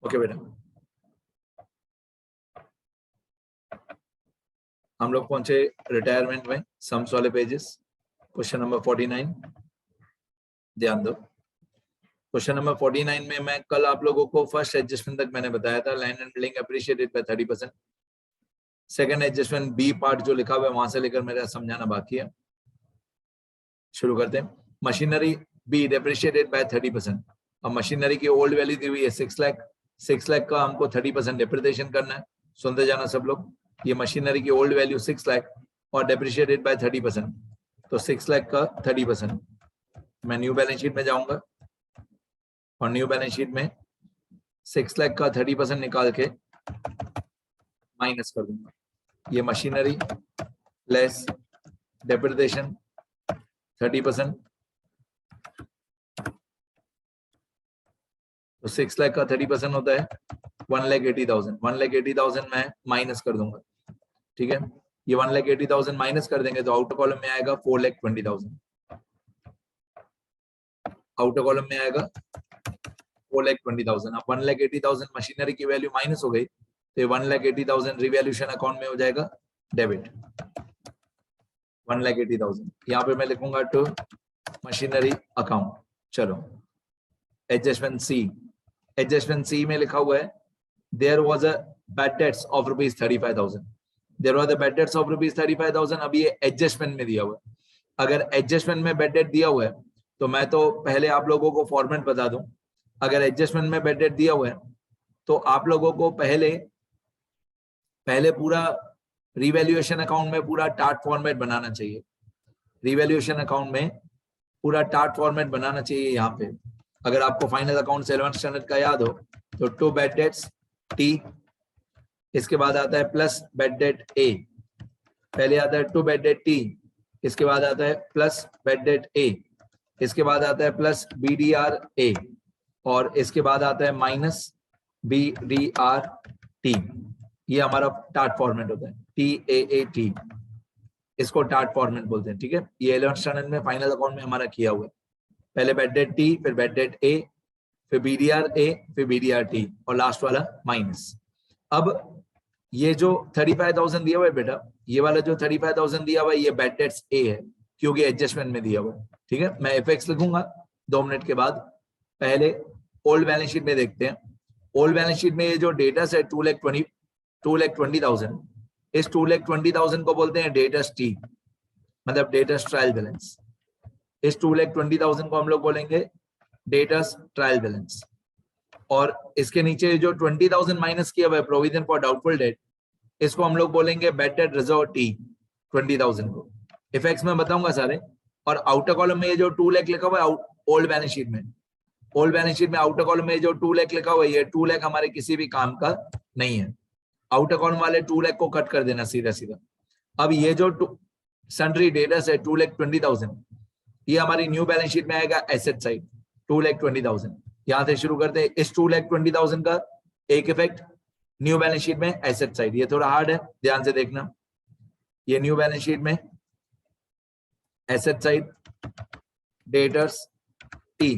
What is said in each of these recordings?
Okay बेटा, हम लोग पहुंचे रिटायरमेंट में, सम्स वाले पेजेस, क्वेश्चन नंबर 49। ध्यान दो, क्वेश्चन नंबर 49 में मैं कल आप लोगों को फर्स्ट एडजस्टमेंट तक मैंने बताया था, land and building appreciated by 30%। Second adjustment B part जो लिखा हुआ है वहां से लेकर मेरा समझाना बाकी है। शुरू करते हैं। Machinery B depreciated by 30%। अब मशीनरी की ओल्ड वैल्यू दी हुई है 6 लाख, 6 लाख का हमको 30% डेप्रिसिएशन करना है। सुनते जाना सब लोग, ये मशीनरी की ओल्ड वैल्यू 6 लाख और डेप्रिशिएटेड बाय 30%, तो 6 लाख का 30%। मैं न्यू बैलेंस शीट में जाऊंगा और न्यू बैलेंस शीट में 6 लाख का 30% निकाल के माइनस कर दूंगा। ये मशीनरी लेस डेप्रिसिएशन 30%, तो 6 लाख का 30% होता है 1,80,000। 1,80,000 मैं माइनस कर दूंगा, ठीक है। ये 1,80,000 माइनस कर देंगे तो आउटर कॉलम में आएगा 4,20,000। आउटर कॉलम में आएगा 4,20,000। अब 1,80,000 मशीनरी की वैल्यू माइनस हो गई तो 1,80,000 रिवैल्यूएशन अकाउंट में हो जाएगा डेबिट। 1,80,000 यहाँ पे मैं लिखूंगा टू मशीनरी अकाउंट। चलो एडजस्टमेंट सी, एडजस्टमेंट सी में लिखा हुआ है there was a bad debts of ₹35,000। There was a bad debts of ₹35,000। अब ये एडजस्टमेंट में दिया हुआ है। अगर एडजस्टमेंट में बैड डेट दिया हुआ है तो मैं तो पहले आप लोगों को फॉर्मेट बता दूं। अगर एडजस्टमेंट में बैड डेट दिया हुआ है तो आप लोगों को पहले पूरा रिवैल्यूएशन अकाउंट में पूरा टार्ट फॉर्मेट बनाना चाहिए। रिवैल्यूएशन अकाउंट में पूरा टार्ट फॉर्मेट बनाना चाहिए। यहाँ पे अगर आपको फाइनल अकाउंट 11th स्टैंडर्ड का याद हो तो टू बैड डेट्स टी, इसके बाद आता है प्लस बैड डेट ए, पहले आता है टू बैड डेट टी, इसके बाद आता है प्लस बैड डेट ए, इसके बाद आता है प्लस बीडीआर ए, और इसके बाद आता है माइनस बीडीआर टी। ये हमारा टार्ट फॉर्मेट होता है, TAAT, इसको टार्ट फॉर्मेट बोलते हैं, ठीक है। ये 11th स्टैंडर्ड में फाइनल अकाउंट में हमारा किया हुआ है। पहले बैड डेट टी, फिर बैड डेट ए, फिर बीडीआर ए, फिर बीडीआर टी, और लास्ट वाला माइनस। अब ये जो 35,000 दिया हुआ है बेटा, ये वाला जो 35,000 दिया हुआ है ये बैड डेट्स ए है क्योंकि एडजस्टमेंट में दिया हुआ है, ठीक है। मैं एफएक्स लिखूंगा 2 मिनट के बाद। पहले ओल्ड बैलेंस शीट में देखते हैं। ओल्ड बैलेंस शीट में ये जो डेटा है 2,20,000, इस 2,20,000 को बोलते हैं डेटस टी, मतलब डेटस ट्रायल बैलेंस। इस 2,20,000 को हम लोग बोलेंगे डेटस ट्रायल बैलेंस। और इसके नीचे जो 20,000 माइनस किया हुआ है प्रोविजन फॉर डाउटफुल डेट, इसको हम लोग बोलेंगे बैड डेट रिजर्व टी। 20,000 को इफेक्ट्स में बताऊंगा सारे। और आउटर कॉलम में ये जो 2 लाख लिखा हुआ है ओल्ड बैलेंस शीट में, ओल्ड बैलेंस शीट में आउटर कॉलम में जो 2 लाख लिखा हुआ है, ये 2 लाख हमारे किसी भी काम का नहीं है। आउटर कॉलम वाले 2 लाख को कट कर देना सीधा सीधा। अब ये जो सन्ड्री डेटर्स है 2,20,000, ये हमारी न्यू बैलेंस शीट में आएगा एसेट साइड 2,20,000। यहां से शुरू करते हैं। इस 2,20,000 का एक इफेक्ट न्यू बैलेंस शीट में एसेट साइड, ये थोड़ा हार्ड है, ध्यान से देखना। ये न्यू बैलेंस शीट में एसेट साइड डेटर्स टी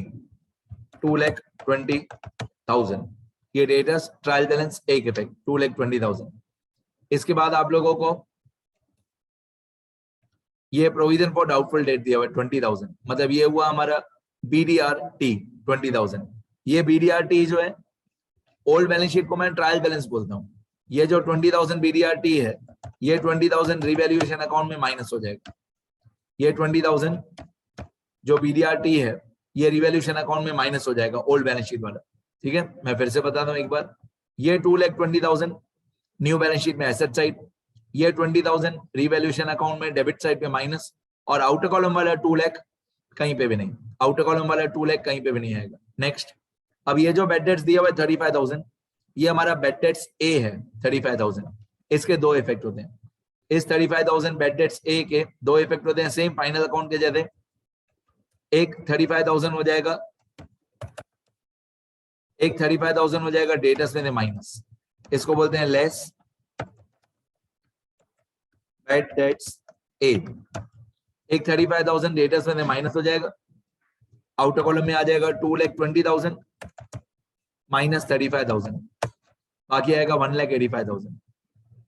2,20,000, ये डेटर्स ट्रायल बैलेंस एक इफेक्ट 2,20,000। इसके बाद आप लोगों को ये प्रोविजन फॉर डाउटफुल डेट दिया हुआ है 20,000, मतलब ये हुआ हमारा बीडीआर टी 20,000। ये बीडीआर टी जो है ओल्ड बैलेंस शीट को मैं ट्रायल बैलेंस बोलता हूँ। ये जो 20,000 बीडीआर टी है, ये 20,000 रिवैल्यूएशन अकाउंट में माइनस हो जाएगा। ये 20,000 जो बीडीआर टी है ये रिवैल्यूएशन अकाउंट में माइनस हो जाएगा, ओल्ड बैलेंस शीट वाला, ठीक है। मैं फिर से बताता हूँ एक बार। ये 2,20,000 न्यू बैलेंस शीट में एसेट साइड, ये 20,000 रिवैल्यूएशन अकाउंट में डेबिट साइड पे माइनस, और आउटर कॉलम वाला 2 लाख कहीं पे भी नहीं, आउटर कॉलम वाला 2 लाख कहीं पे भी नहीं आएगा। नेक्स्ट, अब ये जो बैड डेट्स दिया हुआ है 35,000, ये हमारा बैड डेट्स ए है 35,000। इसके 2 इफेक्ट होते हैं। इस 35,000 बैड डेट्स ए के 2 इफेक्ट होते हैं, सेम फाइनल अकाउंट के जैसे। एक 35,000 हो जाएगा, एक 35,000 हो जाएगा डेटर्स में माइनस, इसको बोलते हैं लेस बैड डेट्स ए। एक 35,000 डेटर्स में माइनस हो जाएगा, आउटर कॉलम में आ जाएगा 2,20,000 माइनस 35,000, बाकी आएगा 1,85,000,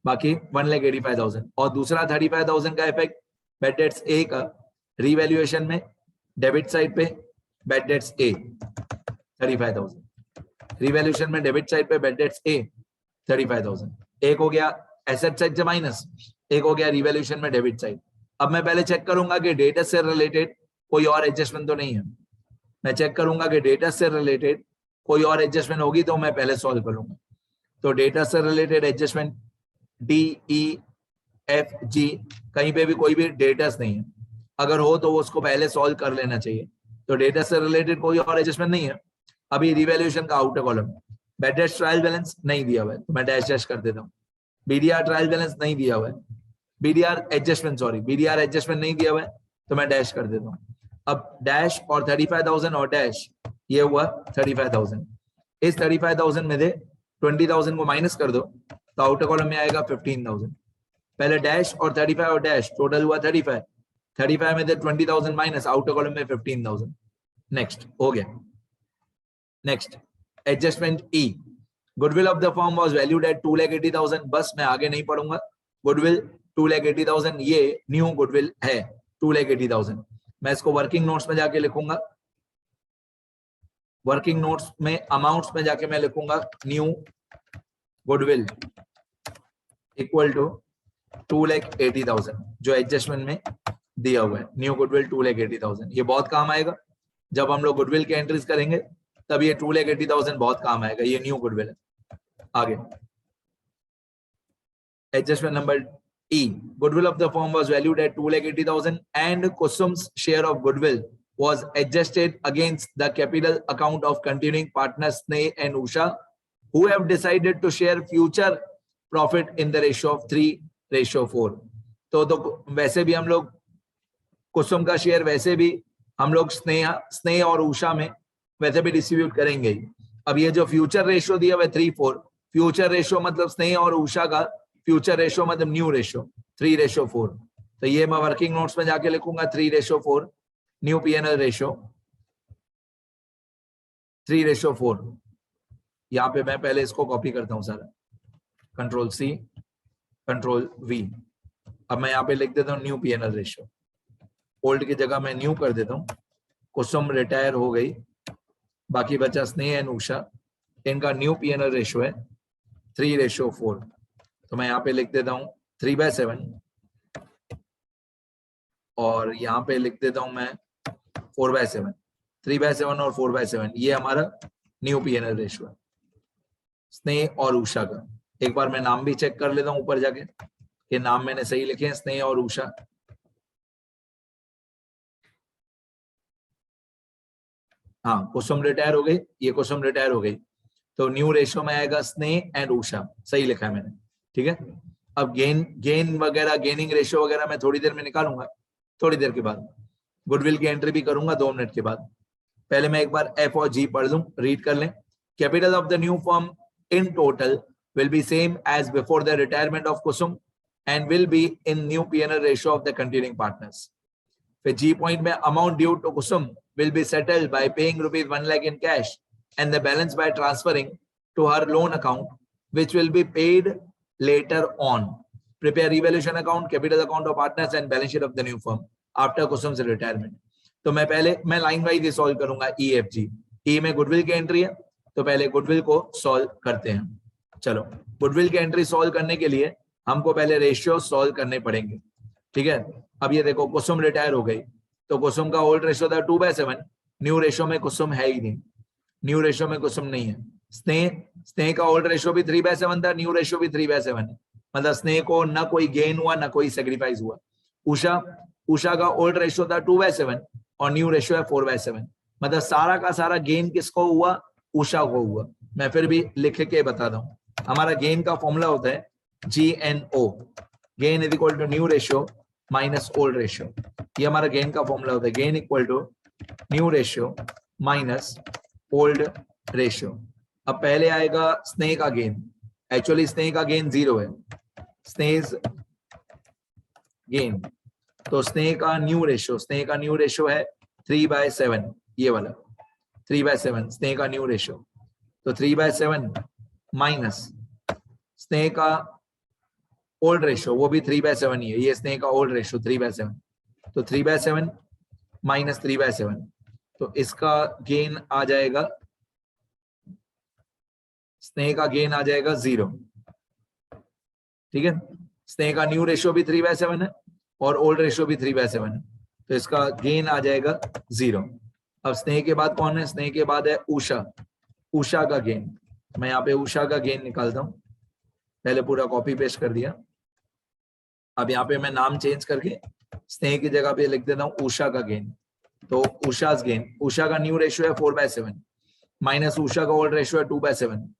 बाकी 1,85,000। और दूसरा 35,000 का इफेक्ट बैड डेट्स ए का रीवैल्यूएशन में डेबिट साइड पे बैड डेट्स ए 35,000, रीवैल्यूएशन में डेबिट साइड पे बैड डेट्स ए 35,000। एक हो गया एसेट साइड से माइनस, एक हो गया रीवैल्यूएशन में डेबिट साइड। अब मैं पहले चेक करूंगा कि डेटा से रिलेटेड कोई और एडजस्टमेंट तो नहीं है। मैं चेक करूंगा कि डेटा से रिलेटेड कोई और एडजस्टमेंट होगी तो मैं पहले सॉल्व करूंगा। तो डेटा से related adjustment D E F G, कहीं पे भी कोई भी डेटास नहीं है, अगर हो तो वो उसको पहले सॉल्व कर लेना चाहिए। तो डेटा से रिलेटेड कोई और एडजस्टमेंट नहीं है। अभी रिवैल्यूएशन का outer column, bad debts trial balance नहीं दिया हुआ है तो मैं डैश डैश कर देता हूँ। बीडीआर ट्रायल बैलेंस नहीं दिया हुआ है, बीडीआर एडजस्टमेंट नहीं दिया हुआ है तो मैं डैश कर देता हूँ। अब डैश और 35,000 और डैश, ये हुआ 35,000। इस 35,000 में से 20,000 को माइनस कर दो तो आउटर कॉलम में आएगा 15,000। पहले डैश और 35 और डैश, टोटल हुआ 35। 35 में से 20,000 माइनस, आउटर कॉलम में 15,000। नेक्स्ट हो गया। Next adjustment E, goodwill of the firm was valued at 2,80,000। बस मैं आगे नहीं पढ़ूंगा। गुडविल 2,80,000, ये न्यू गुडविल है 2,80,000। मैं इसको वर्किंग नोट्स में जाके लिखूंगा। वर्किंग नोट्स में अमाउंट्स में जाके मैं लिखूंगा न्यू गुडविल इक्वल टू 2,80,000, जो एडजस्टमेंट में दिया हुआ है। न्यू गुडविल 2,80,000, ये बहुत काम आएगा जब हम लोग गुडविल के एंट्रीज करेंगे, तब ये 2,80,000 बहुत काम आएगा। ये न्यू गुडविल है। आगे adjustment number E, goodwill of the firm was valued at 2,80,000 and Kusum's share of goodwill was adjusted against the capital account of continuing partners Sneh and Usha, who have decided to share future profit in the ratio of 3:4। तो वैसे भी हम लोग कुसुम का share वैसे भी हम लोग स्नेह और उषा में वैसे भी डिस्ट्रीब्यूट करेंगे। अब ये जो फ्यूचर रेशियो दिया हुआ है 3:4, फ्यूचर रेशियो मतलब स्नेह और उषा का फ्यूचर रेशियो मतलब न्यू रेशियो 3:4। तो ये मैं वर्किंग नोट्स में जाके लिखूंगा 3:4, न्यू पीएनएल रेशियो 3:4। यहाँ पे मैं पहले इसको कॉपी करता हूँ सारा, कंट्रोल सी कंट्रोल वी। अब मैं यहाँ पे लिख देता हूँ न्यू पीएनएल रेशियो, ओल्ड की जगह मैं न्यू कर देता हूँ। कुसुम रिटायर हो गई, बाकी बचा स्नेह एंड उषा, इनका न्यू पीएनएल रेशियो है 3:4। तो मैं यहाँ पे लिख देता हूँ 3/7 और यहाँ पे लिख देता हूँ मैं 4/7। 3/7 और 4/7 ये हमारा न्यू पीएनएल रेशियो है स्नेह और उषा का। एक बार मैं नाम भी चेक कर लेता हूँ ऊपर जाके कि नाम मैंने सही लिखे हैं, स्नेह और उषा। हाँ, कुसुम रिटायर हो गई, ये कुसुम रिटायर हो गई, तो न्यू रेशियो में आएगा स्नेह एंड उषा, सही लिखा है मैंने। ठीक है, अब गेन वगैरह, गेनिंग रेशियो वगैरह मैं थोड़ी देर में निकालूंगा, थोड़ी देर के बाद। गुडविल की एंट्री भी करूंगा 2 मिनट के बाद। पहले मैं एक बार एफ और जी पढ़ लूं, रीड कर लें। Capital of the new firm in total will be same as before the retirement of Kusum and will be in new P&L ratio of the continuing partners. फिर G point में amount due to Kusum will be settled by paying rupees 1 lakh in cash and the balance by transferring to her loan account, which will be paid later on. Prepare revaluation account, capital account of partners and balance sheet of the new firm after Kusum's retirement. तो मैं पहले line wise solve करूंगा E F G. ई में goodwill की entry है तो पहले goodwill को सॉल्व करते हैं। चलो, गुडविल की एंट्री सॉल्व करने के लिए हमको पहले रेशियो सॉल्व करने पड़ेंगे। ठीक है, अब ये देखो कुसुम रिटायर हो गई तो कुसुम का ओल्ड रेशियो था 2/7, न्यू रेशियो में कुसुम है ही नहीं, न्यू रेशियो में कुसुम नहीं है। स्नेह का ओल्ड रेशियो भी 3/7 था, न्यू रेशियो भी 3/7 है, मतलब स्नेह को ना कोई गेन हुआ ना कोई सेक्रीफाइस हुआ। उषा का ओल्ड रेशियो था 2/7 और न्यू रेशियो है 4/7, मतलब सारा का सारा गेन किसको हुआ? उषा को हुआ। मैं फिर भी लिख के बता दूं, हमारा गेन का फॉर्मूला होता है GNO, gain is equal to new ratio minus old ratio. ये हमारा गेन का फॉर्मूला होता है, gain equal to new ratio minus old ratio. अब पहले आएगा स्नेह का गेन, एक्चुअली स्नेह का गेन 0 है, स्नेह गेन, तो स्नेह का न्यू रेशियो है 3/7, ये वाला 3/7 स्नेह का न्यू रेशियो। तो 3/7 माइनस स्नेह का ओल्ड रेशियो, वो भी 3/7 ही है, ये स्नेह का ओल्ड रेशियो 3/7, तो 3/7 माइनस 3/7, तो इसका गेन आ जाएगा, स्नेह का गेन आ जाएगा 0। ठीक है, स्नेह का न्यू रेशियो भी 3/7 है और ओल्ड रेशियो भी 3/7 है, तो इसका गेन आ जाएगा 0। अब स्नेह के बाद कौन है? स्नेह के बाद है उषा। उषा का गेन, मैं यहाँ पे उषा का गेन निकालता हूँ, पहले पूरा कॉपी पेस्ट कर दिया, अब यहाँ पे मैं नाम चेंज करके स्नेह की जगह पे लिख देता हूँ उषा का गेन। तो उषा's गेन, उषा का न्यू रेशियो है 4/7 माइनस उषा का ओल्ड रेशियो है 2/7,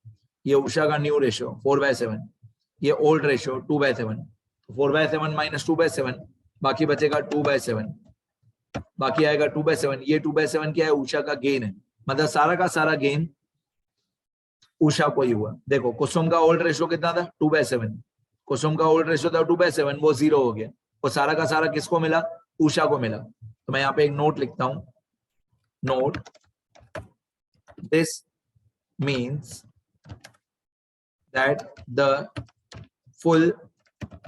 ये उषा का न्यू रेशियो 4/7, ये ओल्ड रेशियो 2/7, 4/7 माइनस 2/7, बाकी बचेगा 2/7, बाकी आएगा 2/7, ये 2/7 क्या है? उषा का गेन है, मतलब सारा का सारा गेन उषा को ही हुआ। देखो कुसुम का ओल्ड रेशियो कितना था? 2/7, कुसुम का ओल्ड रेशियो था 2/7, वो 0 हो गया, वो सारा का सारा किसको मिला? उषा को मिला। तो मैं यहाँ पे एक नोट लिखता हूं, note, this means that the full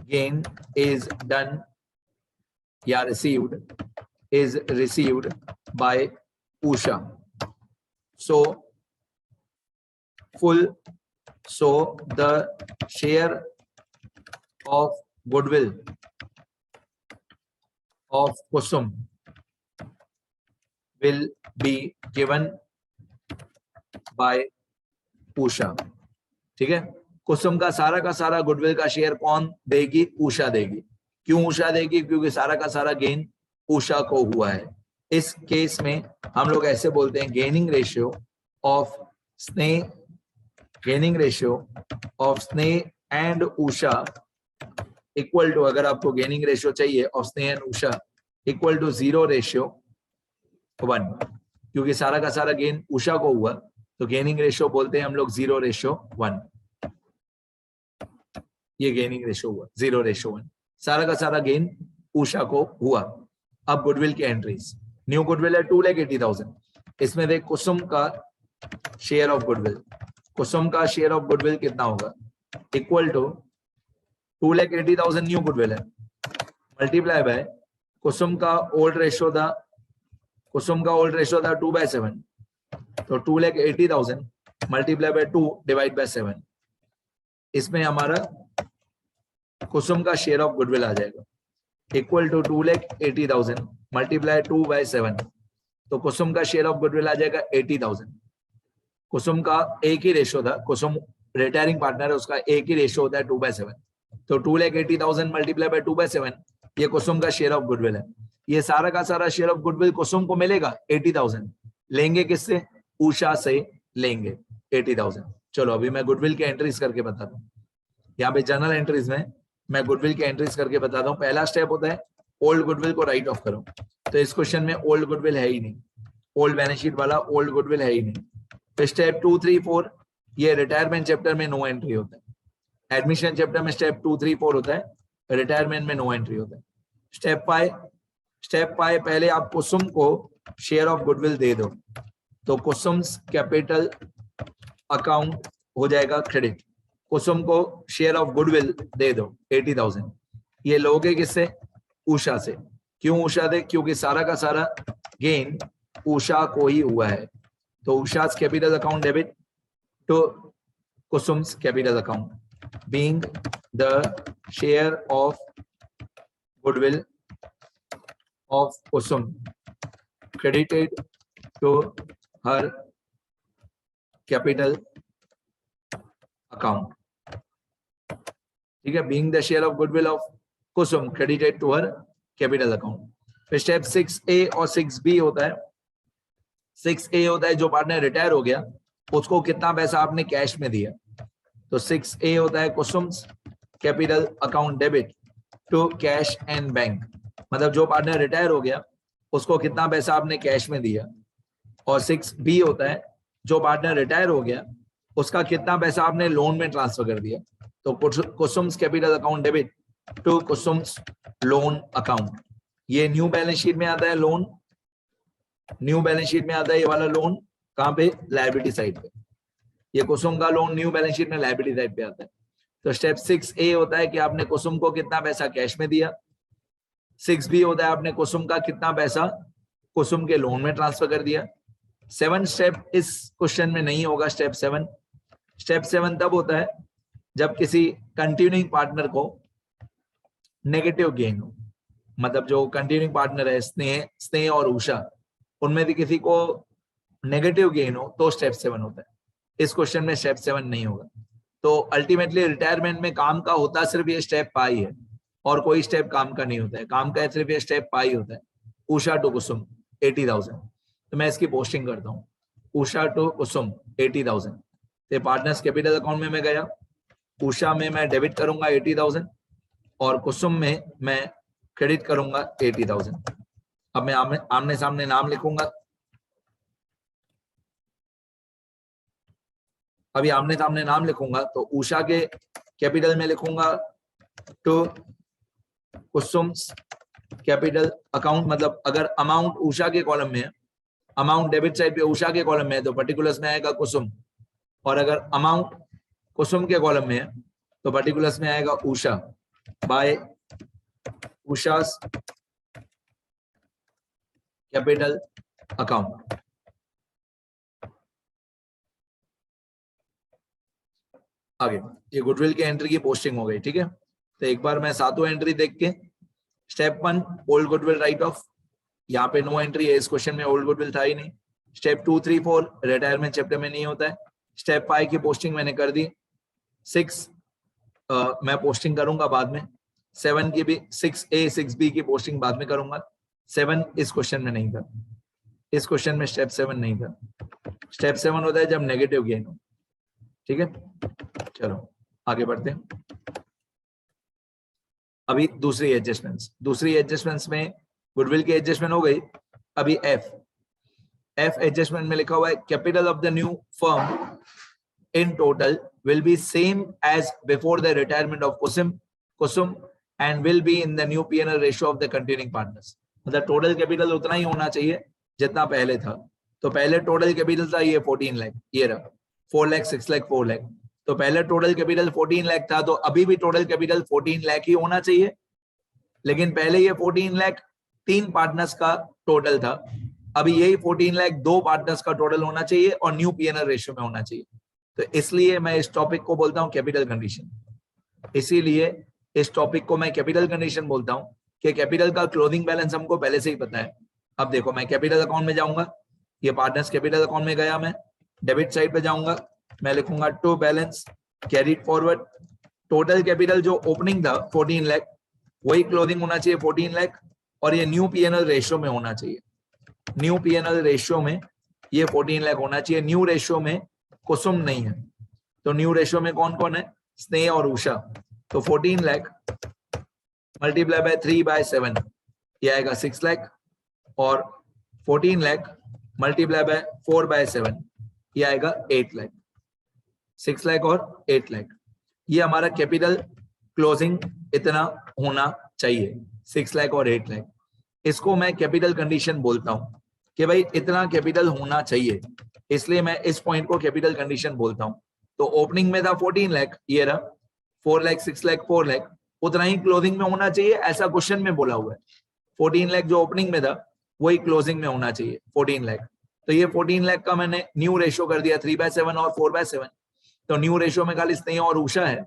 gain is done या received by Usha. So the share of goodwill of Kusum will be given by Usha. ठीक है, कुसुम का सारा गुडविल का शेयर कौन देगी? उषा देगी। क्यों उषा देगी? क्योंकि सारा का सारा गेन उषा को हुआ है। इस केस में हम लोग ऐसे बोलते हैं गेनिंग रेशियो ऑफ स्नेह, गेनिंग रेशियो ऑफ स्नेह एंड उषा इक्वल टू, अगर आपको गेनिंग रेशियो चाहिए ऑफ स्नेह एंड उषा इक्वल टू 0/1, क्योंकि सारा का सारा गेन उषा को हुआ, तो गेनिंग रेशियो बोलते हैं हम लोग 0/1। ये गेनिंग रेशियो हुआ 0/1, सारा का सारा गेन उषा को हुआ। अब गुडविल की एंट्रीज, न्यू गुडविल है 2,80,000, इसमें देख कुसुम का शेयर ऑफ गुडविल, कुसुम का शेयर ऑफ गुडविल कितना होगा? इक्वल टू 2,80,000 न्यू गुडविल है, मल्टीप्लाई बाय कुसुम का ओल्ड रेशियो था, कुसुम का ओल्ड रेशियो था 2/7, तो 2,80,000 मल्टीप्लाई बाय 2 डिवाइड बाय 7, इसमें हमारा कुसुम का शेयर ऑफ गुडविल आ जाएगा इक्वल टू 2,80,000 मल्टीप्लाई 2/7, तो कुसुम का शेयर ऑफ गुडविल आ जाएगा 80,000। कुसुम का एक ही रेशियो था, कुसुम रिटायरिंग पार्टनर है, उसका एक ही रेशियो होता है 2/7, तो 2,80,000 मल्टीप्लाई बाय 2/7 ये कुसुम का शेयर ऑफ गुडविल है। ये सारा का सारा शेयर ऑफ गुडविल कुसुम को मिलेगा 80,000, लेंगे किससे? उषा से लेंगे 80,000। चलो अभी मैं गुडविल के एंट्रीज करके बताता हूँ, यहाँ पे जर्नल एंट्रीज में मैं गुडविल के एंट्रीज करके बताता हूँ। पहला स्टेप होता है ओल्ड गुडविल को राइट ऑफ करो, तो इस क्वेश्चन में ओल्ड गुडविल है ही नहीं, ओल्ड बैलेंस शीट वाला ओल्ड गुडविल है ही नहीं। फिर स्टेप 2, 3, 4 ये रिटायरमेंट चैप्टर में नो एंट्री होता है, एडमिशन चैप्टर में स्टेप 2, 3, 4 होता है, रिटायरमेंट में नो एंट्री होता है। स्टेप 5 पहले आप कुसुम को शेयर ऑफ गुडविल दे दो, तो कुसुम्स कैपिटल अकाउंट हो जाएगा क्रेडिट, कुसुम को शेयर ऑफ गुडविल दे दो 80,000, ये लोगे किससे? उषा से। क्यों उषा दे? क्योंकि सारा का सारा गेन उषा को ही हुआ है, तो Usha's capital account debit to Kusum's capital account, being the share of goodwill of Kusum credited to her capital account. ठीक है, being the share of goodwill of Kusum credited to her capital account. फिर step 6A और 6B होता है। 6A होता है जो partner retire हो गया उसको कितना पैसा आपने कैश में दिया, तो 6A होता है Kusum's capital account debit to cash and bank, मतलब जो पार्टनर रिटायर हो गया उसको कितना पैसा आपने कैश में दिया। और 6B होता है जो पार्टनर रिटायर हो गया उसका कितना पैसा आपने लोन में ट्रांसफर कर दिया, तो Kusum's capital account debit to Kusum's loan account. ये न्यू बैलेंस शीट में आता है लोन, न्यू बैलेंस शीट में आता है ये वाला लोन, कहाँ पे? लायबिलिटी साइड पे। ये कुसुम का लोन न्यू बैलेंस शीट में लायबिलिटी टाइप पे आता है। तो स्टेप 6A होता है कि आपने कुसुम को कितना पैसा कैश में दिया। 6B होता है आपने कुसुम का कितना पैसा कुसुम के लोन में ट्रांसफर कर दिया। 7 स्टेप इस क्वेश्चन में नहीं होगा। स्टेप 7 तब होता है जब किसी कंटिन्यूइंग पार्टनर को नेगेटिव गेन हो, मतलब जो कंटिन्यूइंग पार्टनर है स्नेह और उषा, उनमें से किसी को नेगेटिव गेन हो तो स्टेप 7 होता है। इस क्वेश्चन में स्टेप 7 नहीं होगा। तो अल्टीमेटली रिटायरमेंट में काम का होता सिर्फ ये स्टेप पाई है और कोई स्टेप काम का नहीं होता है। काम का सिर्फ ये स्टेप पाई होता है। उषा टू कुसुम 80,000, तो मैं इसकी पोस्टिंग करता हूँ। उषा टू कुसुम 80,000, तो पार्टनर्स कैपिटल अकाउंट में मैं गया। उषा में मैं डेबिट करूंगा 80,000 और कुसुम में मैं क्रेडिट करूंगा 80,000। अब मैं आमने सामने नाम लिखूंगा। अभी आमने सामने नाम लिखूंगा तो उषा के कैपिटल में लिखूंगा टू कुसुम कैपिटल अकाउंट, मतलब अगर अमाउंट उषा के कॉलम में है, अमाउंट डेबिट साइड पे उषा के कॉलम में है तो पर्टिकुलर्स में आएगा कुसुम, और अगर अमाउंट कुसुम के कॉलम में है तो पर्टिकुलर्स में आएगा उषा बाय उषा's कैपिटल अकाउंट। आगे ये गुडविल के एंट्री की पोस्टिंग हो गई, ठीक है। तो एक बार मैं सातों एंट्री देख के, step 1 old goodwill right of, यहाँ पे नो एंट्री है, इस क्वेश्चन में ओल्ड गुडविल था ही नहीं। स्टेप 2, 3, 4 रिटायरमेंट चैप्टर में नहीं होता है। स्टेप 5 की पोस्टिंग मैंने कर दी। 6 मैं पोस्टिंग करूंगा बाद में। 7 की भी 6A 6B की पोस्टिंग बाद में करूंगा। 7 इस क्वेश्चन में नहीं था, इस क्वेश्चन में स्टेप 7 नहीं था। स्टेप 7 होता है जब नेगेटिव गेन हो, ठीक है। चलो आगे बढ़ते हैं। अभी दूसरी एडजस्टमेंट्स में गुडविल की एडजस्टमेंट हो गई। अभी एफ एडजस्टमेंट में लिखा हुआ है capital of the new firm in total will be same as before the retirement of Kusum and will be in the new P&L ratio of the continuing partners. मतलब total capital उतना ही होना चाहिए जितना पहले था। तो पहले टोटल कैपिटल था ये 14 लाख, ये रहा 4 लाख 6 लाख 4 लाख। तो पहले टोटल कैपिटल 14 लाख था, तो अभी भी टोटल कैपिटल 14 लाख ही होना चाहिए। लेकिन पहले ये 14 लाख 3 पार्टनर्स का टोटल था, अभी यही 14 लाख 2 पार्टनर्स का टोटल होना चाहिए और न्यू P&L रेशियो में होना चाहिए। तो इसलिए मैं इस टॉपिक को बोलता हूं कैपिटल कंडीशन। इसीलिए इस टॉपिक को मैं कैपिटल कंडीशन बोलता हूं कि कैपिटल का क्लोजिंग बैलेंस हमको पहले से ही पता है। अब देखो मैं कैपिटल अकाउंट में जाऊंगा, ये पार्टनर्स कैपिटल अकाउंट में गया, मैं डेबिट साइड पे जाऊंगा, मैं लिखूंगा to balance carried forward. Total capital जो ओपनिंग था 14 लाख, वही क्लोजिंग होना चाहिए 14 लाख, और ये न्यू P&L रेशियो में होना चाहिए। न्यू P&L रेशियो में ये 14 लाख होना चाहिए। न्यू रेशियो में कुसुम नहीं है, तो न्यू रेशियो में कौन कौन है? स्नेह और उषा। तो 14 लाख मल्टीप्लाई बाय 3/7 ये आएगा 6 लाख, और 14 लाख मल्टीप्लाई बाय 4/7 ये आएगा 8 लाख। 6 लाख और 8 लाख, ये हमारा कैपिटल क्लोजिंग इतना होना चाहिए, 6 लाख और 8 लाख। इसको मैं कैपिटल कंडीशन बोलता हूं कि भाई इतना कैपिटल होना चाहिए, इसलिए मैं इस पॉइंट को कैपिटल कंडीशन बोलता हूं। तो ओपनिंग में था 14 लाख, ये रहा 4 लाख 6 लाख 4 लाख, उतना ही क्लोजिंग में होना चाहिए, ऐसा क्वेश्चन में बोला हुआ है। 14 लाख जो ओपनिंग में था वही क्लोजिंग में होना चाहिए 14 लाख। तो ये 14 लाख का मैंने न्यू रेशियो कर दिया 3/7 और 4/7। तो न्यू रेशियो में खाली स्नेह और उषा है।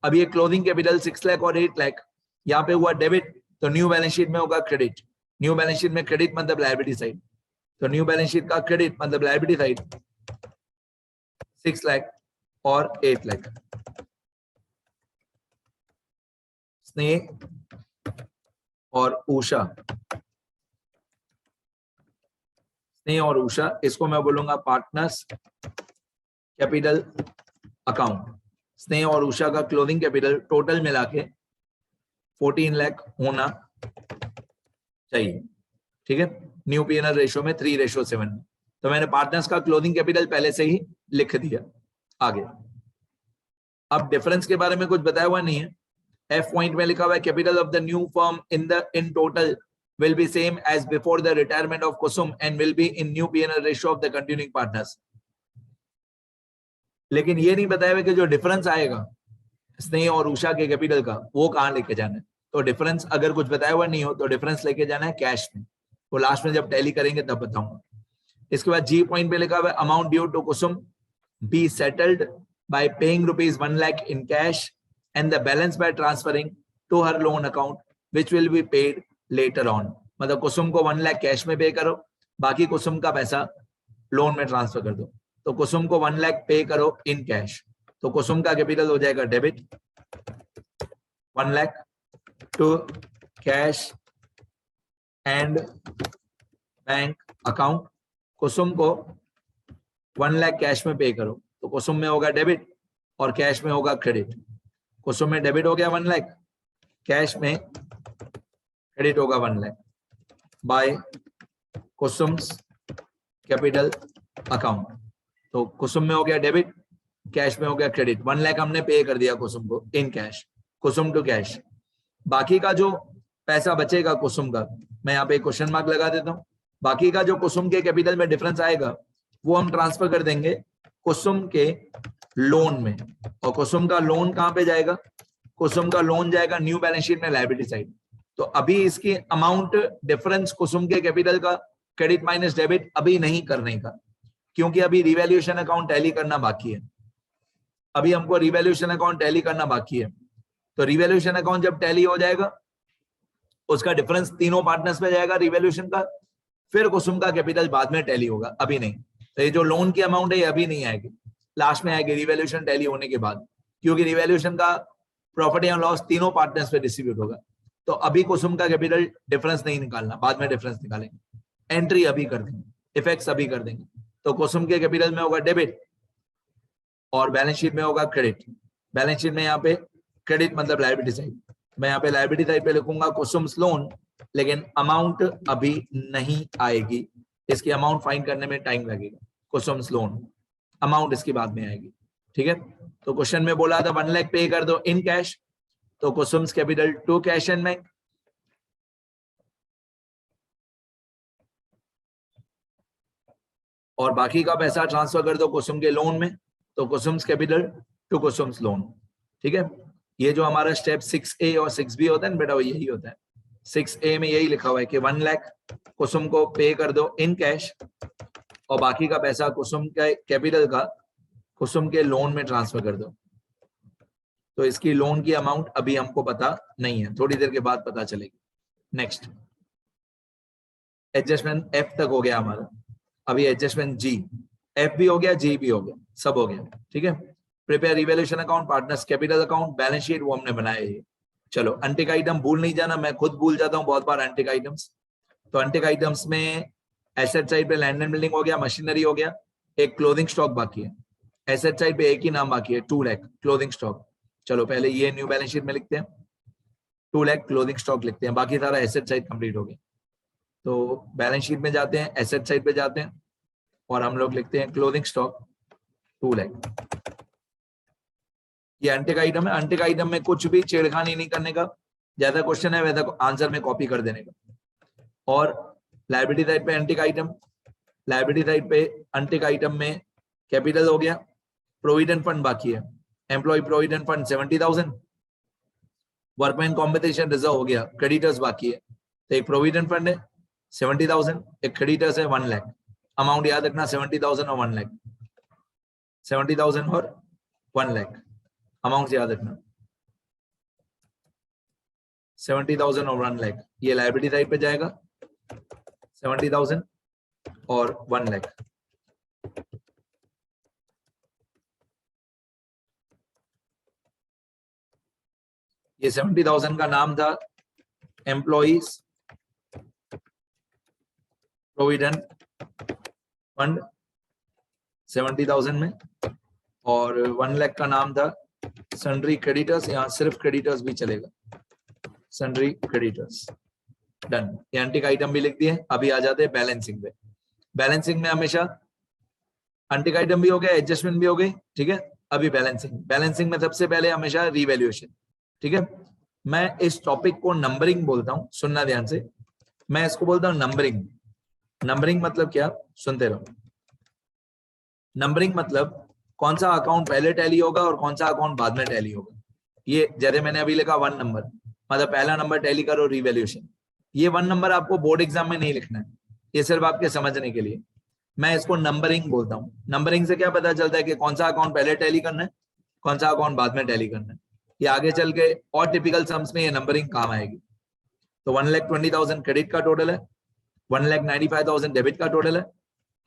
अब ये क्लोजिंग कैपिटल 6 लाख और 8 लाख यहाँ पे हुआ डेबिट, तो न्यू बैलेंस शीट में होगा क्रेडिट। न्यू बैलेंस शीट में क्रेडिट मतलब लायबिलिटी साइड, तो न्यू बैलेंस शीट का क्रेडिट मतलब लायबिलिटी साइड 6 लाख और 8 लाख। स्नेह और उषा, स्नेह और उषा, इसको मैं बोलूंगा पार्टनर्स कैपिटल अकाउंट। स्नेह और उषा का क्लोजिंग कैपिटल टोटल मिला के 14 लाख होना चाहिए, ठीक है। न्यू P&L रेशियो में 3/7। तो मैंने पार्टनर्स का क्लोजिंग कैपिटल पहले से ही लिख दिया। आगे अब डिफरेंस के बारे में कुछ बताया हुआ नहीं है। एफ पॉइंट में लिखा हुआ है capital of the new firm in total will be same as before the retirement of Kusum and will be in new P&L ratio of the continuing partners. लेकिन ये नहीं बताया हुआ कि जो डिफरेंस आएगा स्नेह और उषा के कैपिटल का वो कहाँ लेके जाना है। तो डिफरेंस अगर कुछ बताया हुआ नहीं हो तो डिफरेंस लेके जाना है कैश में, वो लास्ट में जब टैली करेंगे तब बताऊंगा। इसके बाद जी पॉइंट पे लिखा हुआ है amount due to Kusum be settled by paying ₹1 lakh in cash and the balance by transferring to her loan account which will be paid later on. मतलब कुसुम को 1 लाख कैश में पे करो, बाकी कुसुम का पैसा लोन में ट्रांसफर कर दो। तो कुसुम को 1 लाख पे करो इन कैश, तो कुसुम का कैपिटल हो जाएगा debit 1 lakh to cash and bank account. Kusum को 1 लाख कैश में पे करो, तो कुसुम में होगा डेबिट और कैश में होगा क्रेडिट। कुसुम में डेबिट हो गया 1 लाख, कैश में क्रेडिट होगा 1 लाख बाय कुसुम्स कैपिटल अकाउंट। तो कुसुम में हो गया डेबिट, कैश में हो गया क्रेडिट। 1 लाख हमने पे कर दिया कुसुम को in cash, Kusum to cash. बाकी का जो पैसा बचेगा कुसुम का, मैं यहाँ पे क्वेश्चन मार्क लगा देता हूँ, बाकी का जो कुसुम के कैपिटल में डिफरेंस आएगा वो हम ट्रांसफर कर देंगे कुसुम के लोन में। और कुसुम का लोन कहाँ पे जाएगा? कुसुम का लोन जाएगा न्यू बैलेंस शीट में लायबिलिटी साइड। तो अभी इसकी अमाउंट डिफरेंस कुसुम के कैपिटल का क्रेडिट माइनस डेबिट अभी नहीं करने का, क्योंकि अभी रिवैल्यूएशन अकाउंट टैली करना बाकी है। अभी हमको रिवैल्यूएशन अकाउंट टैली करना बाकी है। तो रिवैल्यूएशन अकाउंट जब टैली हो जाएगा उसका डिफरेंस तीनों पार्टनर्स में जाएगा रिवैल्यूएशन का, फिर कुसुम का कैपिटल बाद में टैली होगा, अभी नहीं। तो ये जो लोन की अमाउंट है ये अभी नहीं आएगी, लास्ट में आएगी रिवैल्यूएशन टैली होने के बाद, क्योंकि रिवैल्यूएशन का प्रॉफिट या लॉस तीनों पार्टनर्स पे डिस्ट्रीब्यूट होगा। तो अभी कुसुम का कैपिटल डिफरेंस नहीं निकालना, बाद में डिफरेंस निकालेंगे। एंट्री अभी कर देंगे, इफेक्ट्स अभी कर देंगे। तो कुसुम के कैपिटल में होगा डेबिट और बैलेंस शीट में होगा क्रेडिट। बैलेंस शीट में यहाँ पे क्रेडिट मतलब लायबिलिटी साइड, मैं यहाँ पे लायबिलिटी साइड पे लिखूंगा कुसुम्स लोन, लेकिन अमाउंट अभी नहीं आएगी, इसकी अमाउंट फाइंड करने में टाइम लगेगा। कुसुम्स लोन अमाउंट इसकी बाद में आएगी, ठीक है। तो क्वेश्चन में बोला था 1 लाख पे कर दो इन कैश, तो Kusum's capital to cash and bank, और बाकी का पैसा ट्रांसफर कर दो कुसुम के लोन में, तो Kusum's capital to Kusum's loan, ठीक है। ये जो हमारा स्टेप 6A और 6B होता है ना बेटा, वो यही होता है। 6A में यही लिखा हुआ है कि 1 लाख कुसुम को पे कर दो इन कैश और बाकी का पैसा कुसुम के कैपिटल का कुसुम के लोन में ट्रांसफर कर दो। तो इसकी लोन की अमाउंट अभी हमको पता नहीं है, थोड़ी देर के बाद पता चलेगी। नेक्स्ट एडजस्टमेंट F तक हो गया हमारा, अभी एडजस्टमेंट G। F भी हो गया, G भी हो गया, सब हो गया, ठीक है। Prepare revaluation account, partners capital account, balance sheet वो हमने बनाया है। चलो अनटिक आइटम भूल नहीं जाना, मैं खुद भूल जाता हूँ बहुत बार अनटिक आइटम्स। तो अनटिक आइटम्स में एसेट साइड पे लैंड एंड बिल्डिंग हो गया, मशीनरी हो गया, एक क्लोथिंग स्टॉक बाकी है। एसेट साइड पे एक ही नाम बाकी है 2 लाख क्लोथिंग स्टॉक। चलो पहले ये न्यू बैलेंस शीट में लिखते हैं, 2 लाख क्लोथिंग स्टॉक लिखते हैं, बाकी सारा एसेट साइड कंप्लीट हो गया। तो बैलेंस शीट में जाते हैं, एसेट साइड पे जाते हैं और हम लोग लिखते हैं क्लोथिंग स्टॉक 2 लाख। ये अनटिक आइटम है, अनटिक आइटम में कुछ भी छेड़खानी नहीं करने का, ज्यादा क्वेश्चन है वैसा आंसर में कॉपी कर देने का। और लायबिलिटी साइड पे अनटिक आइटम, लायबिलिटी साइड पे अनटिक आइटम में कैपिटल हो गया, प्रोविडेंट फंड बाकी है, employee provident fund 70,000, workman compensation reserve हो गया, क्रेडिटर्स बाकी है। तो एक प्रोविडेंट फंड है 70,000, एक क्रेडिटर्स है 1 लाख। अमाउंट याद रखना 70,000 और 1 लाख, 70,000 और 1 लाख अमाउंट याद रखना, 70,000 और 1 लाख। ये लायबिलिटी साइड पे जाएगा 70,000 और 1 लाख। ये 70,000 का नाम था एम्प्लॉइज प्रोविडेंट फंड 70,000 में, और 1 लाख का नाम था सन्ड्री क्रेडिटर्स, यहाँ सिर्फ क्रेडिटर्स भी चलेगा, सन्ड्री क्रेडिटर्स। डन, ये एंटिक आइटम भी लिख दिए। अभी आ जाते हैं बैलेंसिंग पे। बैलेंसिंग में हमेशा एंटिक आइटम भी हो गया, एडजस्टमेंट भी हो गई, ठीक है। अभी बैलेंसिंग, बैलेंसिंग में सबसे पहले हमेशा रिवैल्यूएशन, ठीक है। मैं इस टॉपिक को नंबरिंग बोलता हूँ, सुनना ध्यान से, मैं इसको बोलता हूँ नंबरिंग। नंबरिंग मतलब क्या, सुनते रहो। नंबरिंग मतलब कौन सा अकाउंट पहले टैली होगा और कौन सा अकाउंट बाद में टैली होगा। ये जैसे मैंने अभी लिखा 1 नंबर, मतलब पहला नंबर टैली करो रिवैल्यूएशन। ये 1 नंबर आपको बोर्ड एग्जाम में नहीं लिखना है, ये सिर्फ आपके समझने के लिए। मैं इसको नंबरिंग बोलता हूँ। नंबरिंग से क्या पता चलता है कि कौन सा अकाउंट पहले टैली करना है, कौन सा अकाउंट बाद में टैली करना है। ये आगे चल के और टिपिकल सम्स में ये नंबरिंग काम आएगी। तो 1,20,000 क्रेडिट का टोटल है, 1,95,000 डेबिट का टोटल है।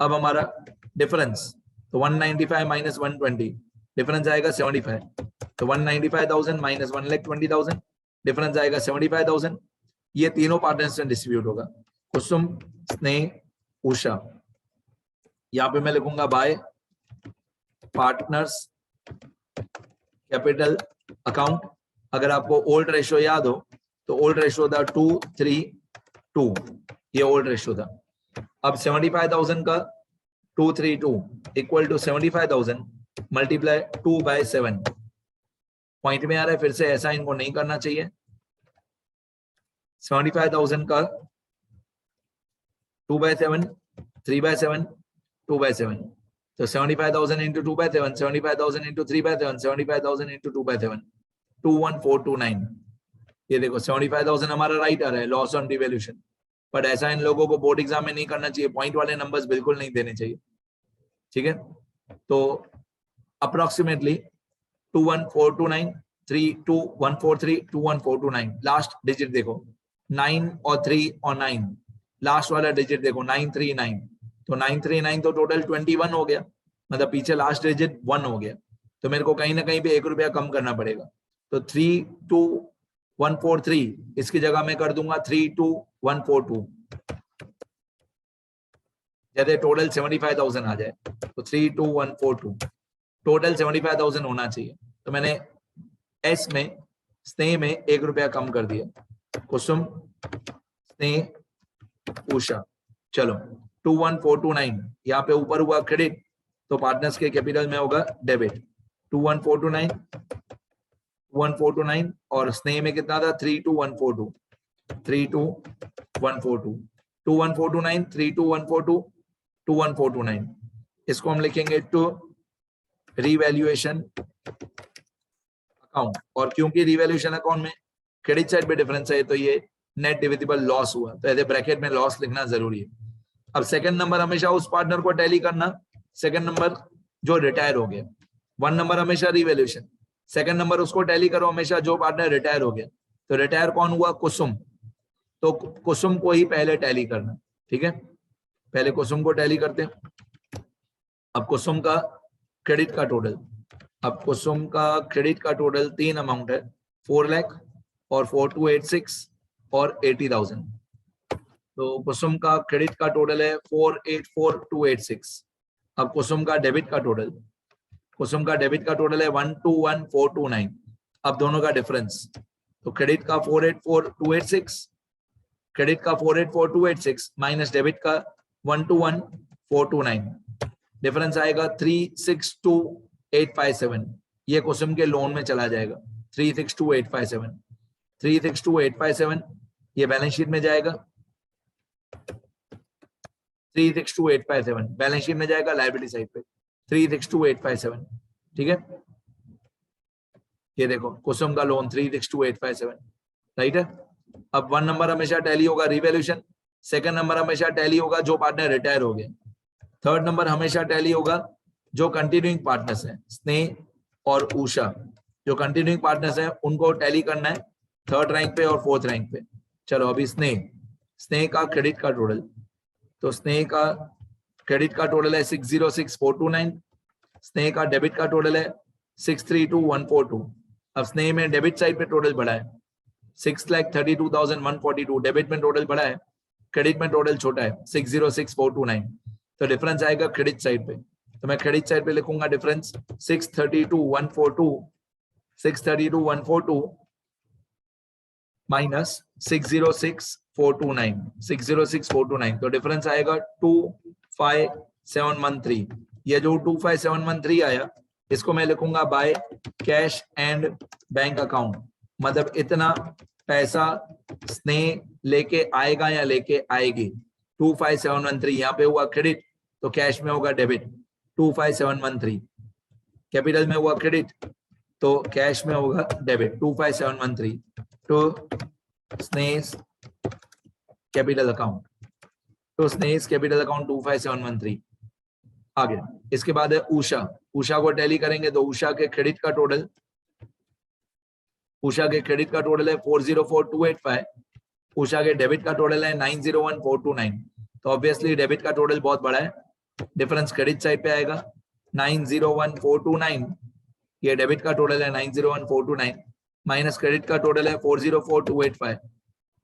अब हमारा डिफरेंस, तो 195 माइनस 120, डिफरेंस आएगा 75। तो 195,000 माइनस 1,20,000, डिफरेंस आएगा 75,000। ये तीनों पार्टनर्स में डिस्ट्रीब्यूट होगा, कुसुम, स्नेह, उषा। यहाँ पे मैं लिखूंगा बाय पार्टनर्स कैपिटल अकाउंट। अगर आपको ओल्ड रेशो याद हो तो ओल्ड रेशो था 232, ये ओल्ड रेशो था। अब 75,000 का 232 इक्वल टू 75,000 मल्टीप्लाई 2/7। पॉइंट में आ रहा है, फिर से ऐसा इनको नहीं करना चाहिए। 75,000 का 2/7, 3/7, 2/7, तो 75,000 इंटू 2/7, 75,000 इंटू 3/7, 75,000 इंटू 2/7, 21429। ये देखो 75,000 हमारा राइट आ रहा है, लॉस ऑन डिवैल्यूएशन। बट ऐसा इन लोगों को बोर्ड एग्जाम में नहीं करना चाहिए, पॉइंट वाले नंबर्स बिल्कुल नहीं देने चाहिए, ठीक है। तो अप्रोक्सीमेटली 21429, 32143, 21429। लास्ट डिजिट देखो 9 और 3 और 9, लास्ट वाला डिजिट देखो 939, तो 939 तो टोटल 21 हो गया, मतलब पीछे लास्ट डिजिट 1 हो गया। तो मेरे को कहीं ना कहीं पे 1 रुपया कम करना पड़ेगा। तो 32143 इसकी जगह मैं कर दूंगा 32142, जैसे टोटल 75,000 आ जाए। तो 32142 टोटल 75,000 होना चाहिए। तो मैंने एस में स्नेह में 1 रुपया कम कर दिया। कुसुम, स्नेह, उषा। चलो 21429 यहाँ पे ऊपर हुआ क्रेडिट, तो पार्टनर्स के कैपिटल में होगा डेबिट। 21429 और स्नेह में कितना था 32142, 32142, 21429, 32142, 21429। इसको हम लिखेंगे टू रिवैल्यूएशन अकाउंट। और क्योंकि रिवैल्यूएशन अकाउंट में क्रेडिट साइड पे डिफरेंस है, तो ये नेट डिविजिबल लॉस हुआ, तो ऐसे ब्रैकेट में लॉस लिखना जरूरी है। अब सेकंड नंबर हमेशा उस पार्टनर को टैली करना, सेकंड नंबर जो रिटायर हो गया। 1 नंबर हमेशा रिवैल्यूएशन, सेकंड नंबर उसको टैली करो हमेशा जो पार्टनर रिटायर हो गया। तो रिटायर कौन हुआ, कुसुम, तो कुसुम को ही पहले टैली करना, ठीक है। पहले कुसुम को टैली करते हैं। अब कुसुम का क्रेडिट का टोटल, अब कुसुम का क्रेडिट का टोटल 3 अमाउंट है, 4 लाख और 4286 और 80,000। तो कुसुम का क्रेडिट का टोटल है 484286। अब कुसुम का डेबिट का टोटल, कुसुम का डेबिट का टोटल है 121,429। अब दोनों का डिफरेंस, तो क्रेडिट का 484286, क्रेडिट का 484286 माइनस डेबिट का 121,429, डिफरेंस आएगा 362,857। ये कुसुम के लोन में चला जाएगा 362,857, 362,857 ये बैलेंस शीट में जाएगा, 362,857 बैलेंस शीट में जाएगा लायबिलिटी साइड पे 362,857, ठीक है। ये देखो कुसुम का लोन 362,857, राइट है। अब 1 नंबर हमेशा टैली होगा रिवैल्यूएशन, सेकंड नंबर हमेशा टैली होगा जो पार्टनर रिटायर हो गए, थर्ड नंबर हमेशा टैली होगा जो कंटिन्यूइंग पार्टनर्स हैं, स्नेह और उषा जो कंटिन्यूइंग पार्टनर्स हैं उनको टैली करना है थर्ड रैंक पे और फोर्थ रैंक पे। चलो अभी स्नेह का क्रेडिट का टोटल, तो स्नेह का क्रेडिट का टोटल है 606,429, स्नेह का डेबिट का टोटल है 632,142। अब स्नेह में डेबिट साइड पे टोटल बढ़ा है 6,32,142, डेबिट में टोटल बढ़ा है, क्रेडिट में टोटल छोटा है 606,429। तो डिफरेंस आएगा क्रेडिट साइड पे, तो मैं क्रेडिट साइड पे लिखूंगा डिफरेंस 632,142 माइनस 606,429, 606,429, तो डिफरेंस आएगा 25,713। ये जो 25,713 आया इसको मैं लिखूंगा by cash and bank account, मतलब इतना पैसा स्नेह लेके आएगा या लेके आएगी। 25,713 यहाँ पे हुआ क्रेडिट तो कैश में होगा डेबिट 25,713, कैपिटल में हुआ क्रेडिट, तो कैश में होगा debit 25713 to Sneh's capital account, तो स्नेस कैपिटल अकाउंट 25713। आगे इसके बाद है उषा। उषा को टैली करेंगे तो उषा के क्रेडिट का टोटल, उषा के क्रेडिट का टोटल है 404285, उषा के डेबिट का टोटल है 901429। तो ऑब्वियसली डेबिट का टोटल बहुत बड़ा है, डिफरेंस क्रेडिट साइड पे आएगा 901429, ये डेबिट का टोटल है 901429 माइनस क्रेडिट का टोटल है 404285,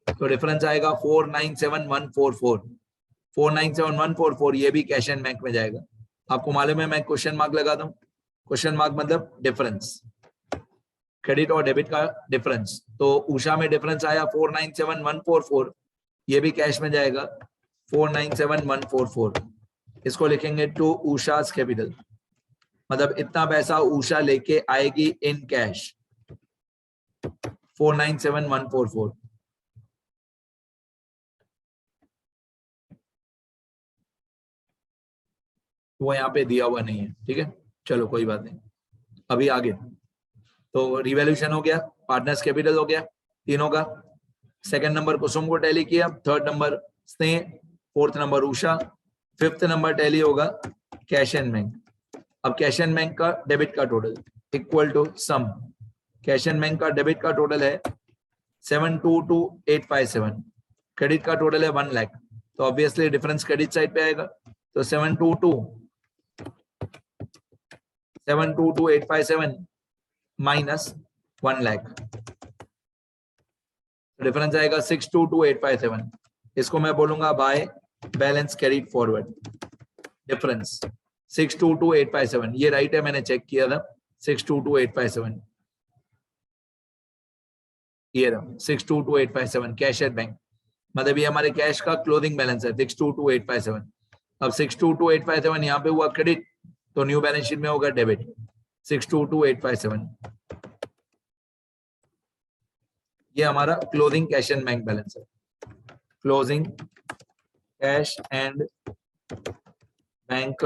तो डिफरेंस आएगा 497144। 497144 ये भी कैश एंड बैंक में जाएगा। आपको मालूम है मैं क्वेश्चन मार्क लगाता हूँ, क्वेश्चन मार्क मतलब डिफरेंस, क्रेडिट और डेबिट का डिफरेंस। तो उषा में डिफरेंस आया 497144, ये भी कैश में जाएगा 497144। इसको लिखेंगे टू उषा's कैपिटल, मतलब इतना पैसा उषा लेके आएगी इन कैश 497144। वो यहाँ पे दिया हुआ नहीं है, ठीक है, चलो कोई बात नहीं। अभी आगे तो रिवैल्यूएशन हो गया, पार्टनर्स कैपिटल हो गया तीनों का। सेकंड नंबर कुसुम को टैली किया, third number Sneh, fourth number Usha, fifth number tally होगा कैश एंड बैंक। अब कैश एंड बैंक का डेबिट का total equal to sum, cash and bank का डेबिट का टोटल है 722857, क्रेडिट का टोटल है 1 लाख, तो ऑब्वियसली डिफरेंस क्रेडिट साइड पे आएगा, तो 722857 माइनस 1 लाख, डिफरेंस आएगा 622857। इसको मैं बोलूंगा by balance carried forward, difference 622857, ये राइट है, मैंने चेक किया था 622857, ये रहा 622857 कैश एट बैंक, मतलब ये हमारे कैश का क्लोजिंग बैलेंस है 622857। अब 622857 यहाँ पे हुआ क्रेडिट, तो न्यू बैलेंस शीट में होगा डेबिट 622857, ये हमारा closing cash and bank balance है, closing cash and bank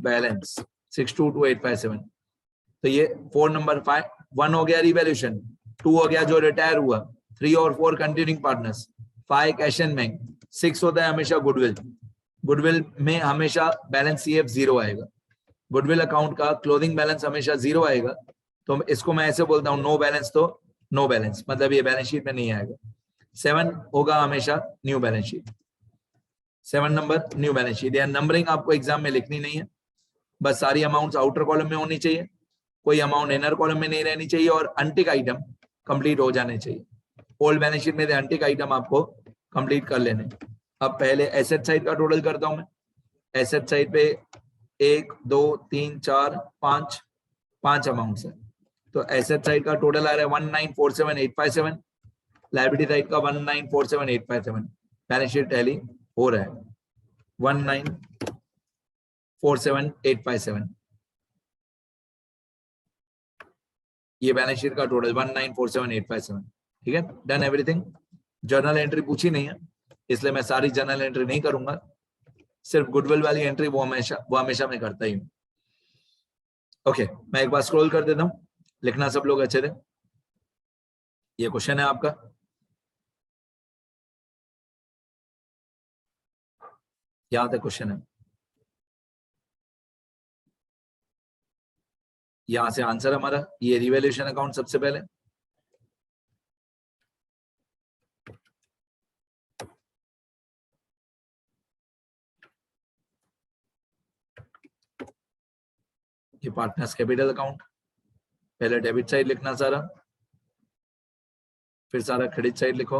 balance 622857। तो ये 4 नंबर 5 1 हो गया रिवैल्यूएशन, 2 हो गया जो रिटायर हुआ, 3 और 4 continuing partners, 5 cash and bank, 6 होता है हमेशा गुडविल। गुडविल में हमेशा बैलेंस सीएफ 0 आएगा, गुडविल अकाउंट का क्लोजिंग बैलेंस हमेशा 0 आएगा, तो इसको मैं ऐसे बोलता हूँ नो बैलेंस, तो नो बैलेंस मतलब ये बैलेंस शीट में नहीं आएगा। 7 होगा हमेशा new balance sheet, 7 number new balance sheet. या नंबरिंग आपको एग्जाम में लिखनी नहीं है, बस सारी अमाउंट्स आउटर कॉलम में होनी चाहिए, कोई अमाउंट इनर कॉलम में नहीं रहनी चाहिए, और अनटिक आइटम कंप्लीट हो जाने चाहिए। ओल्ड बैलेंस शीट में अनटिक आइटम आपको कंप्लीट कर लेने। अब पहले एसेट साइड का टोटल करता हूं मैं। एसेट साइड पे 1 2 3 4 5 अमाउंट्स है, तो एसेट साइड का टोटल आ रहा है 1947857, लायबिलिटी साइड का 1947857, बैलेंस शीट टैली हो रहा है 1947857, ये बैलेंस शीट का टोटल 1947857, ठीक है, डन एवरीथिंग। जर्नल एंट्री पूछी नहीं है, इसलिए मैं सारी जर्नल एंट्री नहीं करूंगा, सिर्फ गुडविल वाली एंट्री वो हमेशा मैं करता ही हूँ। ओके, मैं एक बार स्क्रॉल कर देता हूँ, लिखना सब लोग अच्छे थे। ये क्वेश्चन है आपका, यहाँ तक क्वेश्चन है, यहां से आंसर हमारा, ये रिवैल्यूएशन अकाउंट सबसे पहले, ये पार्टनर्स कैपिटल अकाउंट, पहले डेबिट साइड लिखना सारा, फिर सारा क्रेडिट साइड लिखो,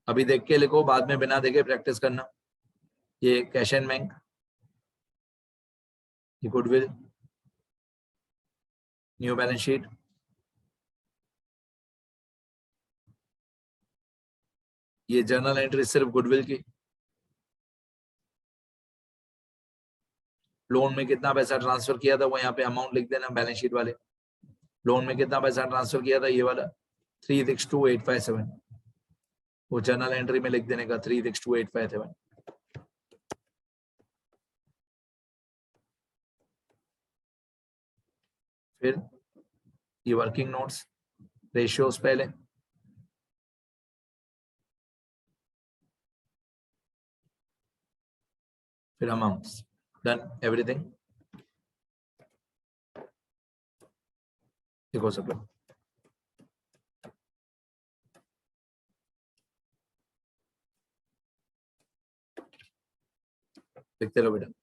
अभी देख के लिखो, बाद में बिना देखे प्रैक्टिस करना। ये कैश एंड बैंक, ये गुडविल, न्यू बैलेंस शीट, ये जर्नल एंट्री सिर्फ गुडविल की, लोन में कितना पैसा ट्रांसफर किया था वो यहाँ पे अमाउंट लिख देना बैलेंस शीट वाले, लोन में कितना पैसा ट्रांसफर किया था ये वाला 362857, वो जर्नल एंट्री में लिख देने का 362857। फिर ये वर्किंग नोट्स, रेशियोज पहले, फिर अमाउंट्स, डन एवरीथिंग। देखो सब लोग देखते रहो बेटा।